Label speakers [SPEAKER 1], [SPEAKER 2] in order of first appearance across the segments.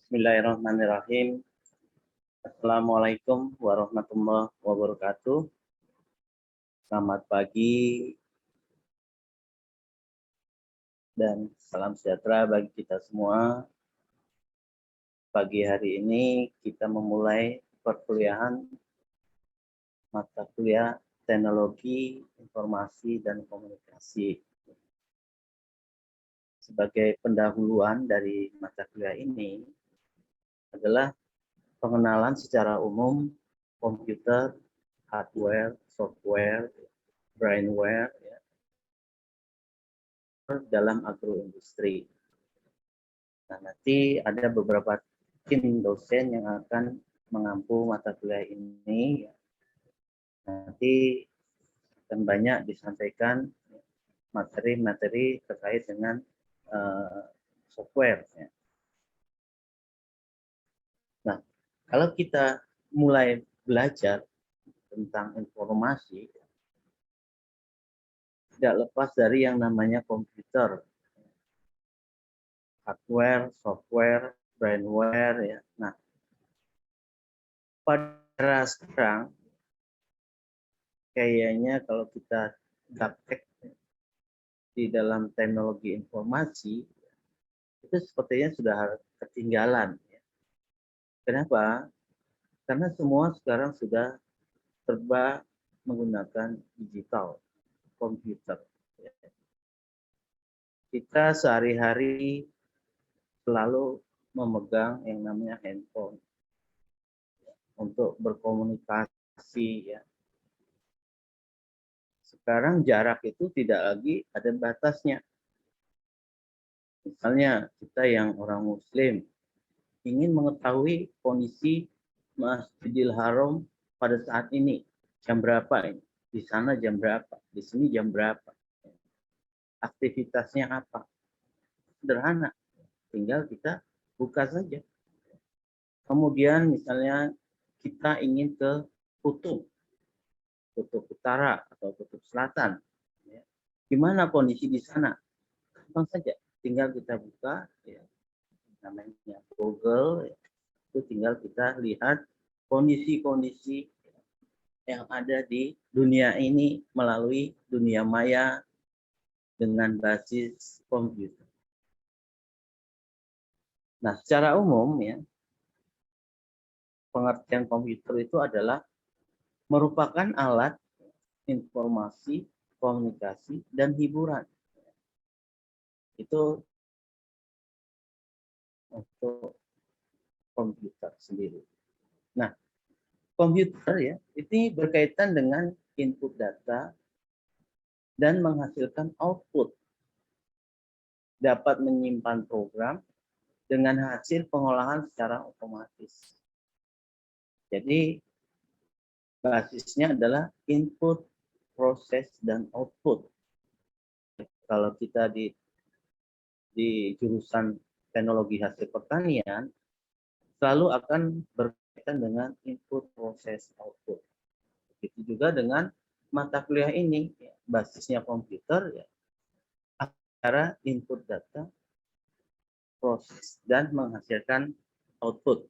[SPEAKER 1] Bismillahirrahmanirrahim. Assalamualaikum warahmatullahi wabarakatuh. Selamat pagi dan salam sejahtera bagi kita semua. Pagi hari ini kita memulai perkuliahan mata kuliah Teknologi Informasi dan Komunikasi. Sebagai pendahuluan dari mata kuliah ini adalah pengenalan secara umum komputer, hardware, software, brainware ya, dalam agroindustri. Nah, nanti ada beberapa tim dosen yang akan mengampu mata kuliah ini. Nanti akan banyak disampaikan materi-materi terkait dengan software. Ya. Nah, kalau kita mulai belajar tentang informasi, tidak lepas dari yang namanya komputer, hardware, software, brainware. Ya. Nah, pada sekarang kayaknya kalau kita gaptek di dalam teknologi informasi, itu sepertinya sudah ketinggalan. Kenapa? Karena semua sekarang sudah serba menggunakan digital, komputer. Kita sehari-hari selalu memegang yang namanya handphone untuk berkomunikasi. Ya. Sekarang jarak itu tidak lagi ada batasnya. Misalnya kita yang orang Muslim ingin mengetahui kondisi Masjidil Haram pada saat ini, jam berapa ini, di sana jam berapa, di sini jam berapa, aktivitasnya apa, sederhana, tinggal kita buka saja. Kemudian misalnya kita ingin ke kutub utara atau kutub selatan, gimana kondisi di sana, gampang saja, tinggal kita buka, ya, namanya Google, ya. Itu tinggal kita lihat kondisi-kondisi yang ada di dunia ini melalui dunia maya dengan basis komputer. Nah, secara umum ya, pengertian komputer itu adalah merupakan alat informasi, komunikasi, dan hiburan. Itu untuk komputer sendiri. Nah, komputer ya, ini berkaitan dengan input data dan menghasilkan output. Dapat menyimpan program dengan hasil pengolahan secara otomatis. Jadi, basisnya adalah input, proses, dan output. Kalau kita di jurusan teknologi hasil pertanian, selalu akan berkaitan dengan input, proses, output. Begitu juga dengan mata kuliah ini, basisnya komputer, ya, antara input data, proses, dan menghasilkan output.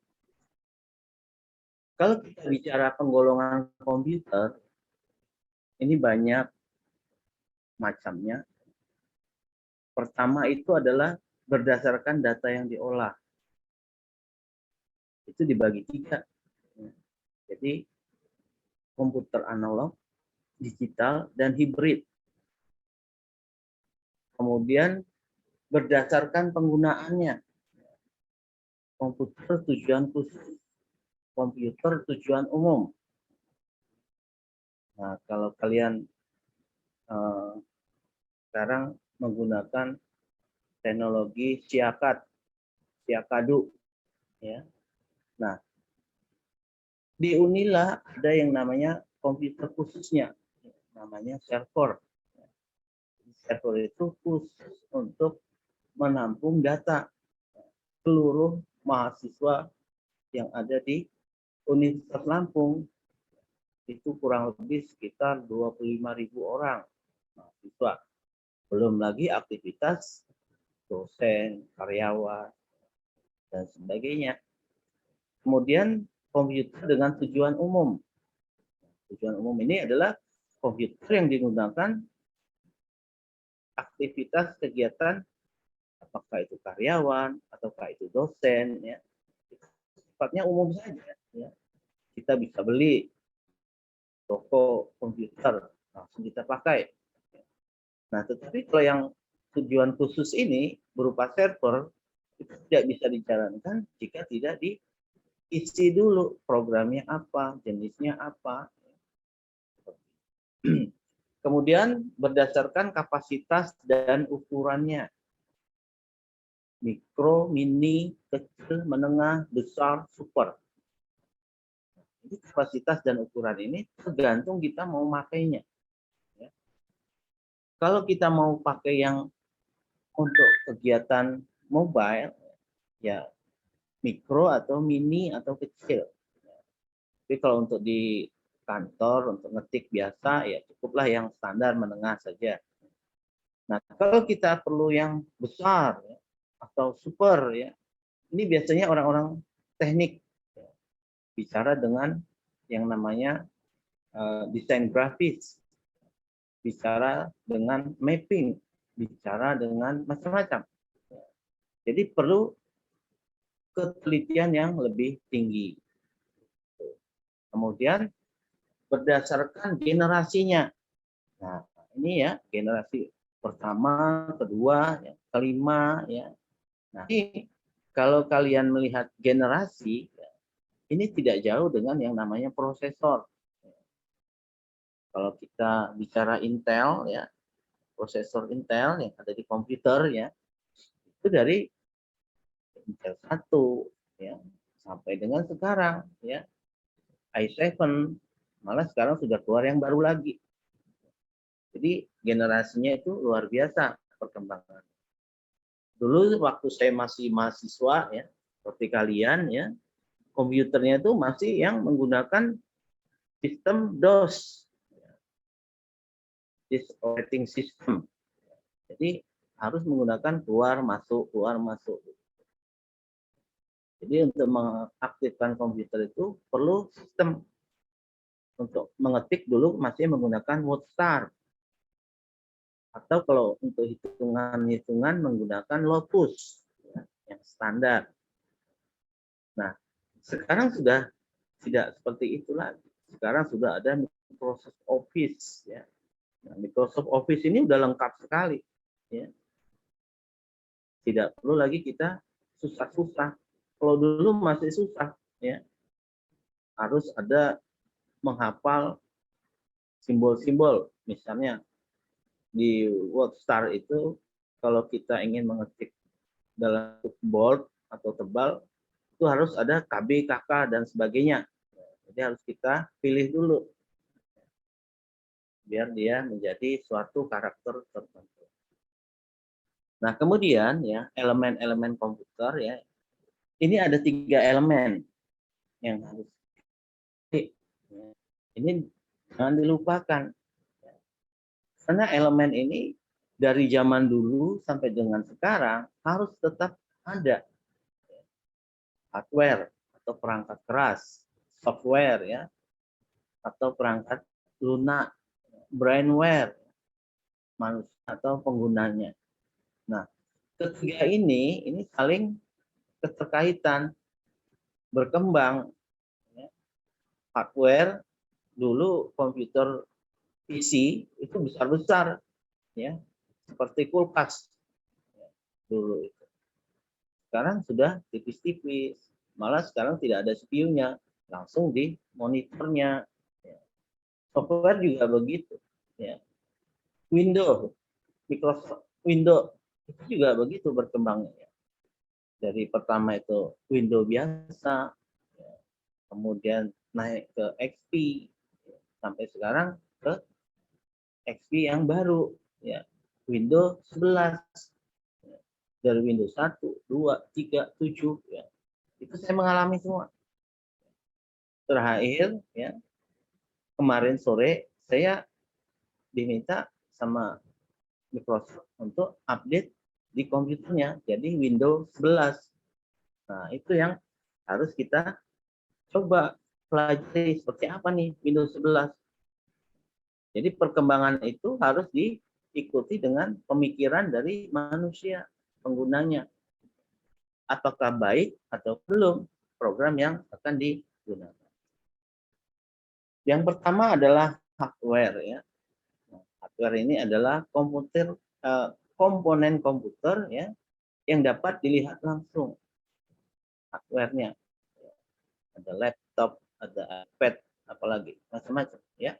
[SPEAKER 1] Kalau kita bicara penggolongan komputer, ini banyak macamnya. Pertama itu adalah berdasarkan data yang diolah. Itu dibagi 3. Jadi komputer analog, digital, dan hibrid. Kemudian berdasarkan penggunaannya. Komputer tujuan khusus, komputer tujuan umum. Nah, kalau kalian sekarang menggunakan teknologi Siakadu, ya. Nah, di Unila ada yang namanya komputer khususnya, namanya server. Server itu khusus untuk menampung data seluruh mahasiswa yang ada di Universitas Lampung. Itu kurang lebih sekitar 25.000 orang mahasiswa. Belum lagi aktivitas dosen, karyawan, dan sebagainya. Kemudian komputer dengan tujuan umum. Tujuan umum ini adalah komputer yang digunakan aktivitas kegiatan, apakah itu karyawan ataukah itu dosen, ya, sifatnya umum saja. Ya. Kita bisa beli toko komputer, langsung kita pakai. Nah, tetapi kalau yang tujuan khusus ini berupa server, itu tidak bisa dijalankan jika tidak diisi dulu programnya apa, jenisnya apa. Kemudian berdasarkan kapasitas dan ukurannya. Mikro, mini, kecil, menengah, besar, super. Jadi kapasitas dan ukuran ini tergantung kita mau makainya. Ya. Kalau kita mau pakai yang untuk kegiatan mobile, ya mikro atau mini atau kecil. Tapi kalau untuk di kantor, untuk ngetik biasa, ya cukuplah yang standar menengah saja. Nah, kalau kita perlu yang besar ya, atau super, ya, ini biasanya orang-orang teknik ya, bicara dengan yang namanya desain grafis, bicara dengan mapping, bicara dengan macam-macam. Jadi perlu ketelitian yang lebih tinggi. Kemudian berdasarkan generasinya. Nah, ini ya generasi pertama, kedua, ya, kelima, ya. Nah, ini kalau kalian melihat generasi, ya, ini tidak jauh dengan yang namanya prosesor. Kalau kita bicara Intel, ya, prosesor Intel yang ada di komputer, ya, itu dari Intel 1, ya, sampai dengan sekarang, ya, i7, malah sekarang sudah keluar yang baru lagi. Jadi generasinya itu luar biasa perkembangan. Dulu waktu saya masih mahasiswa, ya, seperti kalian, ya, komputernya itu masih yang menggunakan sistem DOS, operating system. Jadi harus menggunakan keluar masuk. Jadi untuk mengaktifkan komputer itu perlu sistem. Untuk mengetik dulu masih menggunakan mode start. Atau kalau untuk hitungan menggunakan Lotus, ya, yang standar. Nah, sekarang sudah tidak seperti itu lagi. Sekarang sudah ada Microsoft Office, ya. Nah, Microsoft Office ini udah lengkap sekali, ya. Tidak perlu lagi kita susah-susah. Kalau dulu masih susah, ya. Harus ada menghafal simbol-simbol, misalnya di WordStar itu kalau kita ingin mengetik dalam bold atau tebal itu harus ada KB, KK dan sebagainya. Jadi harus kita pilih dulu biar dia menjadi suatu karakter tertentu. Nah, kemudian ya elemen-elemen komputer, ya, ini ada 3 elemen yang harus ini jangan dilupakan. Karena elemen ini dari zaman dulu sampai dengan sekarang harus tetap ada. Hardware atau perangkat keras, software, ya, atau perangkat lunak, brainware, manusia atau penggunanya. Nah, ketiga ini saling keterkaitan, berkembang. Ya. Hardware dulu komputer PC itu besar-besar, ya, seperti kulkas, ya, dulu itu. Sekarang sudah tipis-tipis, malah sekarang tidak ada CPU-nya, langsung di monitornya. Ya. Software juga begitu. Ya. Windows, Microsoft Windows itu juga begitu berkembangnya. Ya. Dari pertama itu Windows biasa, ya, kemudian naik ke XP, ya, sampai sekarang ke XP yang baru, ya, Windows 11. Ya. Dari Windows 1, 2, 3, 7, ya. Itu saya mengalami semua. Terakhir, ya, kemarin sore saya diminta sama Microsoft untuk update di komputernya jadi Windows 11. Nah, itu yang harus kita coba pelajari seperti apa nih Windows 11. Jadi perkembangan itu harus diikuti dengan pemikiran dari manusia penggunanya. Apakah baik atau belum program yang akan digunakan. Yang pertama adalah hardware ya. Hardware ini adalah komponen komputer ya yang dapat dilihat langsung hardware-nya. Ada laptop, ada iPad, apalagi macam-macam ya.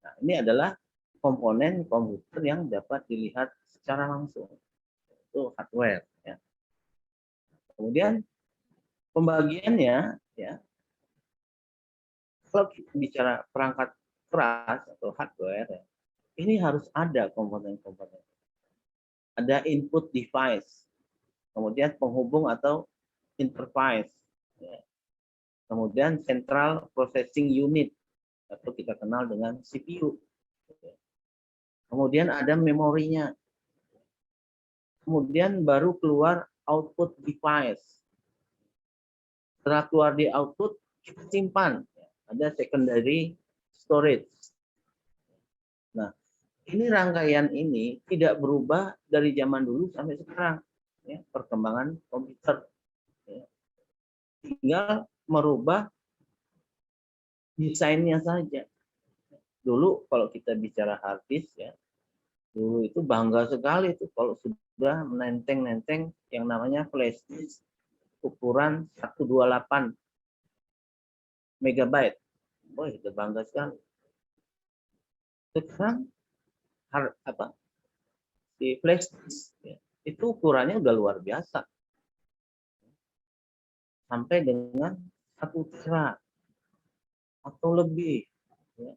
[SPEAKER 1] Nah, ini adalah komponen komputer yang dapat dilihat secara langsung. Itu hardware ya. Kemudian pembagiannya ya. Kalau kita bicara perangkat keras atau hardware ya, ini harus ada komponen-komponen. Ada input device, kemudian penghubung atau interface, ya. Kemudian central processing unit atau kita kenal dengan CPU. Kemudian ada memorinya. Kemudian baru keluar output device. Setelah keluar di output, kita simpan. Ada secondary storage. Nah, ini rangkaian ini tidak berubah dari zaman dulu sampai sekarang. Ya, perkembangan komputer. Ya. Tinggal merubah desainnya saja. Dulu kalau kita bicara hard disk ya, dulu itu bangga sekali tuh kalau sudah menenteng-nenteng yang namanya flash disk ukuran 128 megabyte. Wah, itu bangga sekali. Sekarang di flash disk ya, itu ukurannya udah luar biasa. Sampai dengan 1 tera atau lebih. Ya.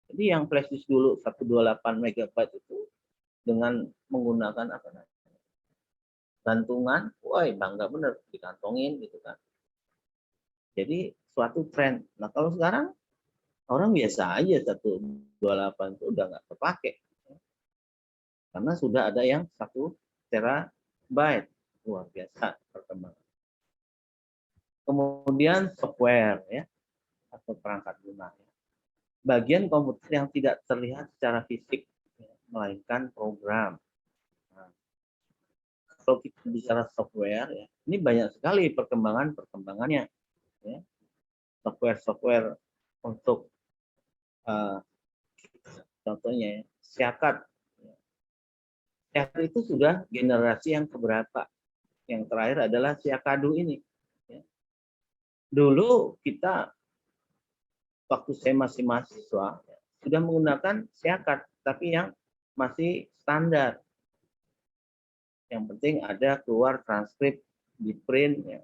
[SPEAKER 1] Jadi yang flash disk dulu 128 megabyte itu dengan menggunakan apa namanya? Gantungan, wah bangga bener dikantongin gitu kan. Jadi suatu tren. Nah kalau sekarang orang biasa aja 128 itu udah nggak terpakai. Karena sudah ada yang 1 terabyte. Luar biasa perkembangan. Kemudian software ya atau perangkat lunak. Bagian komputer yang tidak terlihat secara fisik, melainkan program. Nah, kalau kita bicara software, ya, ini banyak sekali perkembangannya. Ya. Software untuk contohnya Siakat. Siakat itu sudah generasi yang keberapa? Yang terakhir adalah Siakadu ini. Ya. Dulu kita waktu saya masih mahasiswa sudah menggunakan Siakat, tapi yang masih standar. Yang penting ada keluar transkrip di print ya.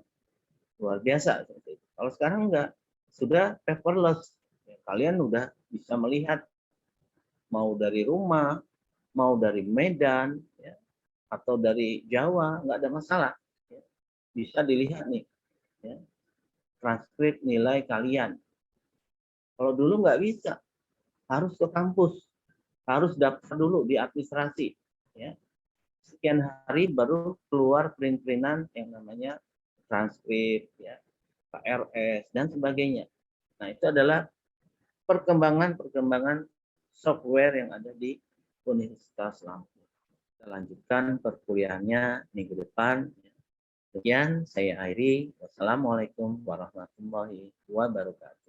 [SPEAKER 1] Luar biasa. Kalau sekarang enggak, sudah paperless. Ya, kalian udah bisa melihat mau dari rumah, mau dari Medan, ya, atau dari Jawa, nggak ada masalah. Ya. Bisa dilihat nih, ya, transkrip nilai kalian. Kalau dulu nggak bisa, harus ke kampus, harus daftar dulu di administrasi. Ya. Sekian hari baru keluar print-printan yang namanya transkrip, ya, KRS, dan sebagainya. Nah, itu adalah perkembangan software yang ada di Universitas Lampung. Kita lanjutkan perkuliahannya minggu depan. Sekian, saya Airi. Wassalamualaikum warahmatullahi wabarakatuh.